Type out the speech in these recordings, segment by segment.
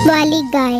वाली गाय।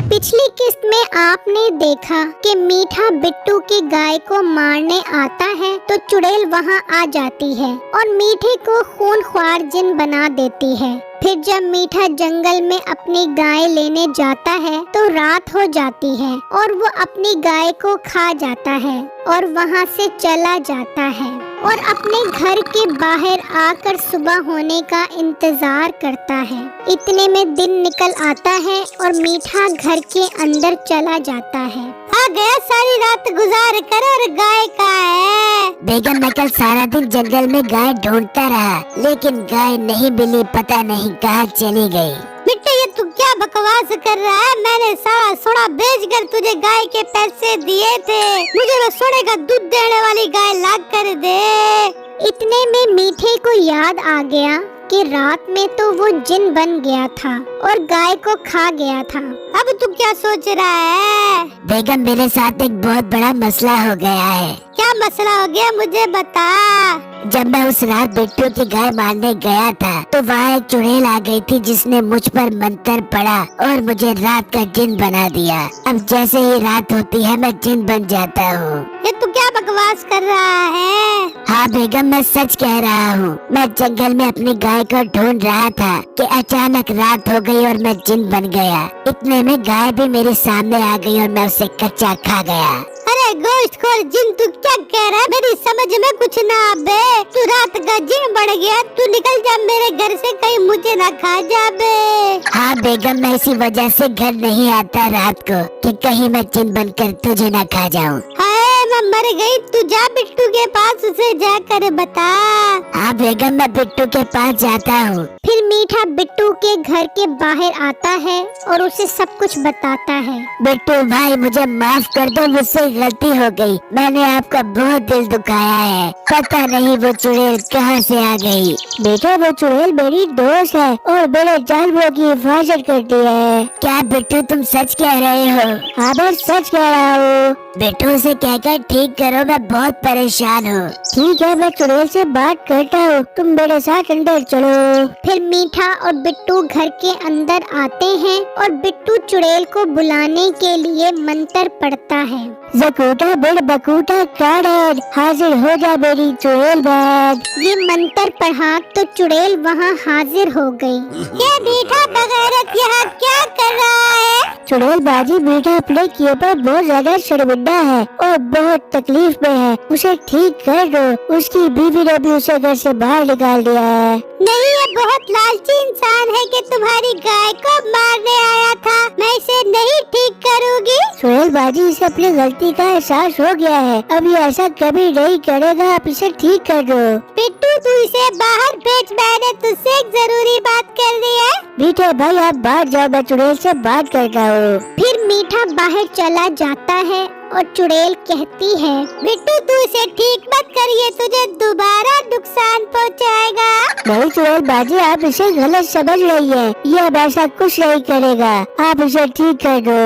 पिछली किस्त में आपने देखा कि मीठा बिट्टू की गाय को मारने आता है तो चुड़ैल वहां आ जाती है और मीठे को खूंखार जिन बना देती है। फिर जब मीठा जंगल में अपनी गाय लेने जाता है तो रात हो जाती है और वो अपनी गाय को खा जाता है और वहाँ से चला जाता है और अपने घर के बाहर आकर सुबह होने का इंतजार करता है। इतने में दिन निकल आता है और मीठा घर के अंदर चला जाता है। आ गया सारी रात गुजार कर और गाय कहाँ है? बेगम, मैं कल सारा दिन जंगल में गाय ढूंढता रहा, लेकिन गाय नहीं मिली, पता नहीं कहाँ चली गई। बेटा ये तू क्या बकवास कर रहा है? मैंने सारा सोना बेच कर तुझे गाय के पैसे दिए थे। मुझे वो सोने का दूध देने वाली गाय ला कर दे। इतने में मीठे को याद आ गया कि रात में तो वो जिन बन गया था और गाय को खा गया था। अब तू क्या सोच रहा है? बेगम, मेरे साथ एक बहुत बड़ा मसला हो गया है। क्या मसला हो गया मुझे बता। जब मैं उस रात बिट्टू की गाय मारने गया था तो वहाँ एक चुड़ैल आ गई थी जिसने मुझ पर मंत्र पड़ा और मुझे रात का जिन बना दिया। अब जैसे ही रात होती है मैं जिन बन जाता हूँ। ये तू क्या बकवास कर रहा है? हाँ बेगम, मैं सच कह रहा हूँ। मैं जंगल में अपनी गाय को ढूंढ रहा था कि अचानक रात हो गई और मैं जिन बन गया। इतने में गाय भी मेरे सामने आ गई और मैं उसे कच्चा खा गया। अरे गोश्तखोर जिन, तू क्या कह रहा है? मेरी समझ में कुछ ना आबे। तू रात का जिन बढ़ गया, तू निकल जा मेरे घर से, कहीं मुझे ना खा जाबे। हाँ बेगम, मैं इसी वजह से घर नहीं आता रात को कि कहीं मैं जिन बनकर तुझे ना खा जाऊँ। हाय मैं मर गई। तू जा बिट्टू के पास, उसे जाकर बता। हाँ बेगम, मैं बिट्टू के पास जाता हूँ। फिर मीठा बिट्टू के घर के बाहर आता है और उसे सब कुछ बताता है। बिट्टू भाई, मुझे माफ कर दो, मुझसे गलती हो गई। मैंने आपका बहुत दिल दुखाया है। पता नहीं वो चुड़ैल कहाँ से आ गई। बेटा वो चुड़ैल मेरी दोस्त है और मेरे जानवरों की हिफाजत करती है। क्या बिट्टू तुम सच कह रहे हो? हाँ मैं सच कह रहा हूँ। बिट्टू से कहकर ठीक करो, मैं बहुत परेशान हूँ। ठीक है, मैं चुड़ैल से बात करता हूँ, तुम मेरे साथ अंदर चलो। फिर मीठा और बिट्टू घर के अंदर आते हैं और बिट्टू चुड़ैल को बुलाने के लिए मंत्र पढ़ता है। जकूटा बिड़ बकूटा काढ़, हाजिर हो जा मेरी चुड़ैल बाग। ये मंत्र पढ़ा तो चुड़ैल वहाँ हाजिर हो गई। क्या मीठा बगैरत यहाँ क्या कर रहा है? चुड़ैल बाजी, मीठा अपने किए पर बहुत ज्यादा शर्मिंदा है और बहुत तकलीफ में है। उसे ठीक कर दो। उसकी बीवी ने भी उसे घर से बाहर निकाल दिया है। नहीं, ये बहुत लालची इंसान है कि तुम्हारी गाय को मारने आया था। मैं इसे नहीं ठीक करूँगी। चुड़ैल बाजी, इसे अपनी गलती का एहसास हो गया है। अब ये ऐसा कभी नहीं करेगा। आप इसे ठीक कर दो। बिट्टू तू इसे बाहर भेज, मैंने तुझसे एक जरूरी बात करनी है। मीठे भाई आप बाहर जाओ, मैं चुड़ैल से बात करता हूँ। फिर मीठा बाहर चला जाता है और चुड़ैल कहती है, बिट्टू तू इसे ठीक मत करिए, तुझे दोबारा नुकसान पहुंचाएगा। नहीं चुड़ैल बाजी, आप इसे गलत समझ रही है। ये अब ऐसा कुछ नहीं करेगा। आप इसे ठीक कर दो।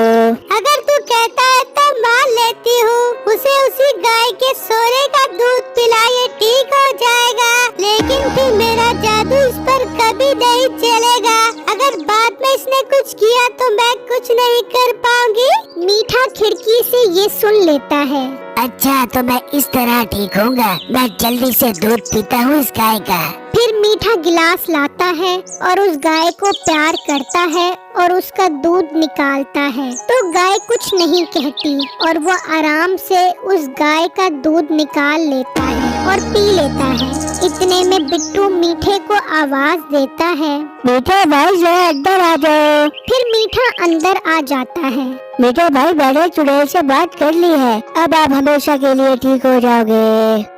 अगर तू कहता है तो मान लेती हूँ। उसे उसी गाय के सोने का दूध पिलाइए, ठीक हो जाएगा। लेकिन फिर मेरा जादू इस पर कभी नहीं चलेगा। अगर बाद में इसने कुछ किया तो मैं कुछ नहीं कर पाऊंगी। मीठा खिड़की से ये सुन लेता है। अच्छा, तो मैं इस तरह ठीक होऊंगा। मैं जल्दी से दूध पीता हूँ इस गाय का। फिर मीठा गिलास लाता है और उस गाय को प्यार करता है और उसका दूध निकालता है तो गाय कुछ नहीं कहती और वो आराम से उस गाय का दूध निकाल लेता है और पी लेता है। इतने में बिट्टू मीठे को आवाज देता है, मीठे भाई जरा अंदर आ जाओ। फिर मीठा अंदर आ जाता है। मीठे भाई, मैंने चुड़ैल से बात कर ली है। अब आप हमेशा के लिए ठीक हो जाओगे।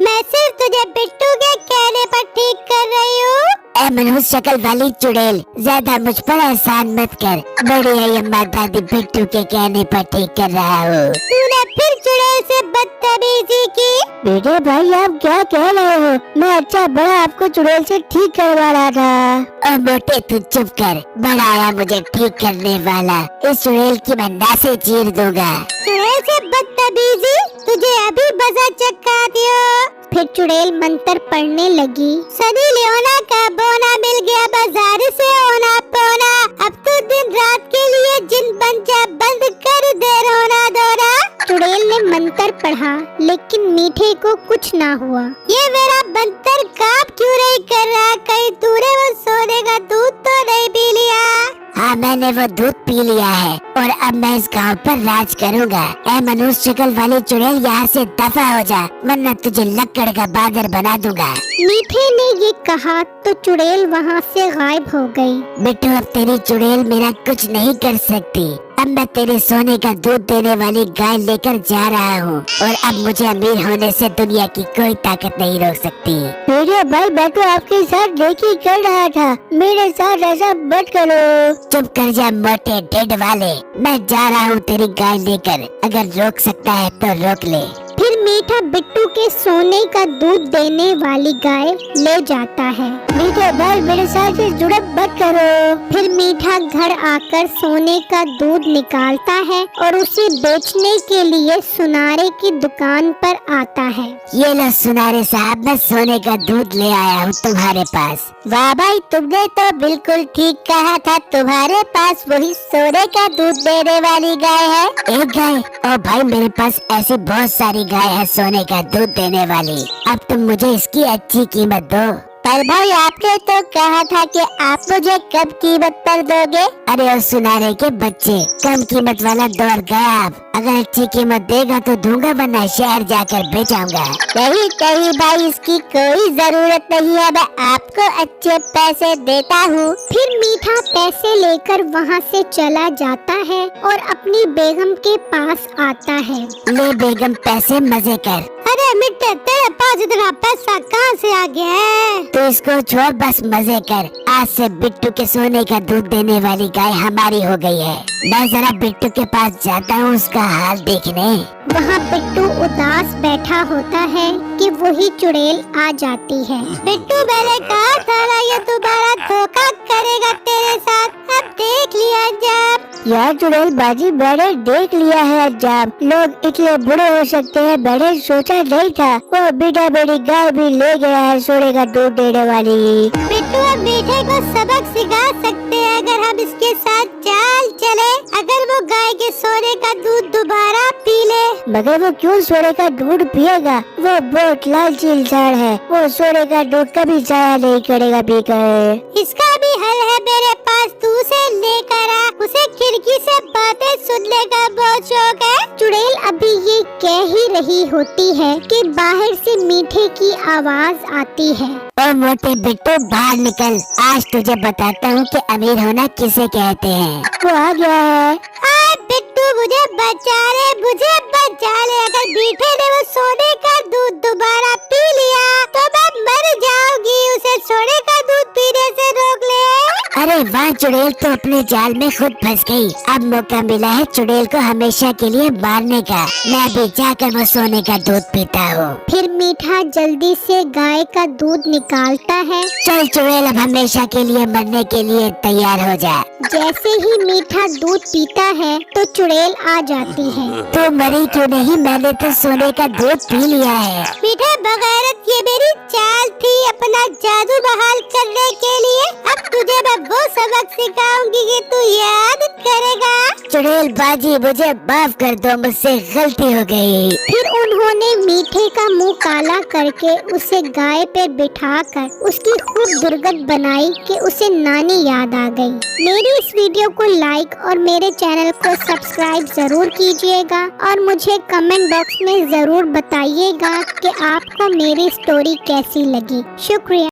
मैं सिर्फ तुझे बिट्टू के कहने पर ठीक कर रही हूँ। ए मनहूस शक्ल वाली चुड़ैल, ज्यादा मुझ पर एहसान मत कर। बड़ी अय्यम्मा दादी बिट्टू के कहने पर ठीक कर रहा हूँ। तूने फिर चुड़ैल से बदतमीजी की। मीठे भाई आप क्या कह रहे हो? मैं अच्छा बड़ा आपको चुड़ैल से ठीक करवा रहा था। और मोटे तू चुप कर, बड़ा आया मुझे ठीक करने वाला। इस चुड़ैल की मैं नासे चीर दूंगा। चुड़ैल से बदतमीजी, तुझे अभी बजा चक्का दियो। फिर चुड़ैल मंत्र पढ़ने लगी। सनी लियोना का बोना मिल गया बाजार से ओना पोना। अब तो दिन को कुछ ना हुआ। ये मेरा बंतर काम क्यों नहीं कर रहा? कहीं तूने वो सोने का दूध तो नहीं पी लिया? हाँ, मैंने वो दूध पी लिया है और अब मैं इस गांव पर राज करूंगा। ऐ मनुष्य शक्ल वाली चुड़ैल, यहाँ से दफा हो जा, वरना तुझे लकड़ का बादर बना दूंगा। मीठे ने ये कहा तो चुड़ैल वहाँ से गायब हो गई। बिट्टू, अब तेरी चुड़ैल मेरा कुछ नहीं कर सकती। अब मैं तेरे सोने का दूध देने वाली गाय लेकर जा रहा हूँ और अब मुझे अमीर होने से दुनिया की कोई ताकत नहीं रोक सकती। मेरे भाई, मैं तो आपके साथ लेके कर रहा था, मेरे साथ ऐसा मत करो। चुप कर जा मोटे ढिड वाले, मैं जा रहा हूँ तेरी गाय लेकर। अगर रोक सकता है तो रोक ले। फिर मीठा बिट्टू के सोने का दूध देने वाली गाय ले जाता है। मीठा भाई, मेरे साथ से जुड़े मत करो। फिर मीठा घर आकर सोने का दूध निकालता है और उसे बेचने के लिए सुनारे की दुकान पर आता है। ये लो सुनारे साहब, मैं सोने का दूध ले आया हूँ तुम्हारे पास। वाह भाई, तुमने तो बिल्कुल ठीक कहा था, तुम्हारे पास वही सोने का दूध देने वाली गाय है। एक गाय? ओ भाई, मेरे पास ऐसी बहुत सारी गाय है सोने का दूध देने वाली। अब तुम मुझे इसकी अच्छी कीमत दो। पर भाई, आपने तो कहा था कि आप मुझे कम कीमत पर दोगे। अरे ओ सुनारे के बच्चे, कम कीमत वाला दौर गया। अब अगर अच्छी कीमत देगा तो दूंगा, वरना शहर जाकर बेचाऊंगा। नहीं नहीं भाई, इसकी कोई जरूरत नहीं है, मैं आपको अच्छे पैसे देता हूँ। फिर मीठा पैसे लेकर वहाँ से चला जाता है और अपनी बेगम के पास आता है। ले बेगम, पैसे मजे कर। अरे मिट्टे, तेरे पास इतना पैसा कहाँ से आ गया है? तू इसको छोड़, बस मजे कर। आज से बिट्टू के सोने का दूध देने वाली गाय हमारी हो गई है। मैं जरा बिट्टू के पास जाता हूँ उसका हाल देखने। वहाँ बिट्टू उदास बैठा होता है कि वही चुड़ैल आ जाती है। बिट्टू, मैंने कहा था ना ये तुम्हारा धोखा करेगा तेरे साथ, अब देख लिया अंजाम। यार चुड़ैल बाजी, मैंने देख लिया है अंजाम। लोग इतने बुरे हो सकते हैं, मैंने सोचा नहीं था। वो बेटा मेरी गाय भी ले गया है सोने का दूध देने वाली। बिट्टू, हम मीठे को सबक सिखा सकते हैं अगर हम इसके साथ चाल चले। अगर वो गाय के सोने का दूध दोबारा पी ले। मगर वो क्यों सोने का दूध पिएगा? वो बहुत लालची इंसान है, वो सोने का दूध कभी जाया नहीं करेगा पीकर। इसका भी हल है मेरे पास, तू उसे लेकर आ। उसे खिड़की से बातें सुनने का बहुत शौक है। चुड़ैल अभी ये कह ही रही होती है कि बाहर से मीठे की आवाज आती है। ओ मोटे बिट्टू, बाहर निकल, आज तुझे बताता हूँ कि अमीर होना किसे कहते हैं। वो आ गया है। बिट्टू, मुझे बचा ले, मुझे बचा ले। अगर मीठे ने वो सोने का दूध दोबारा पी लिया तो मैं मर जाऊंगी। उसे सोने का दूध पीने से रोक ले। अरे वाह चुड़ैल, तो अपने जाल में खुद फंस गई। अब मौका मिला है चुड़ैल को हमेशा के लिए मारने का। मैं भी जाकर वो सोने का दूध पीता हूँ। फिर मीठा जल्दी से गाय का दूध निकालता है। चल चुड़ैल, अब हमेशा के लिए मरने के लिए तैयार हो जा। जैसे ही मीठा दूध पीता है तो चुड़ैल आ जाती है। तू मरी क्यों नहीं? मैंने तो सोने का दूध पी लिया है। मीठे बगैरत, ये मेरी चाल थी अपना जादू बहाल करने के लिए। अब तुझे मैं वो सबक सिखाऊंगी कि तू याद करेगा। चुड़ैल बाजी, मुझे माफ कर दो, मुझसे गलती हो गई। फिर उन्होंने मीठे का मुंह काला करके उसे गाय पे बिठाकर उसकी खूब दुर्गत बनाई कि उसे नानी याद आ गई। मेरी इस वीडियो को लाइक और मेरे चैनल को सब्सक्राइब जरूर कीजिएगा और मुझे कमेंट बॉक्स में जरूर बताइएगा कि आपको मेरी स्टोरी कैसी लगी। शुक्रिया।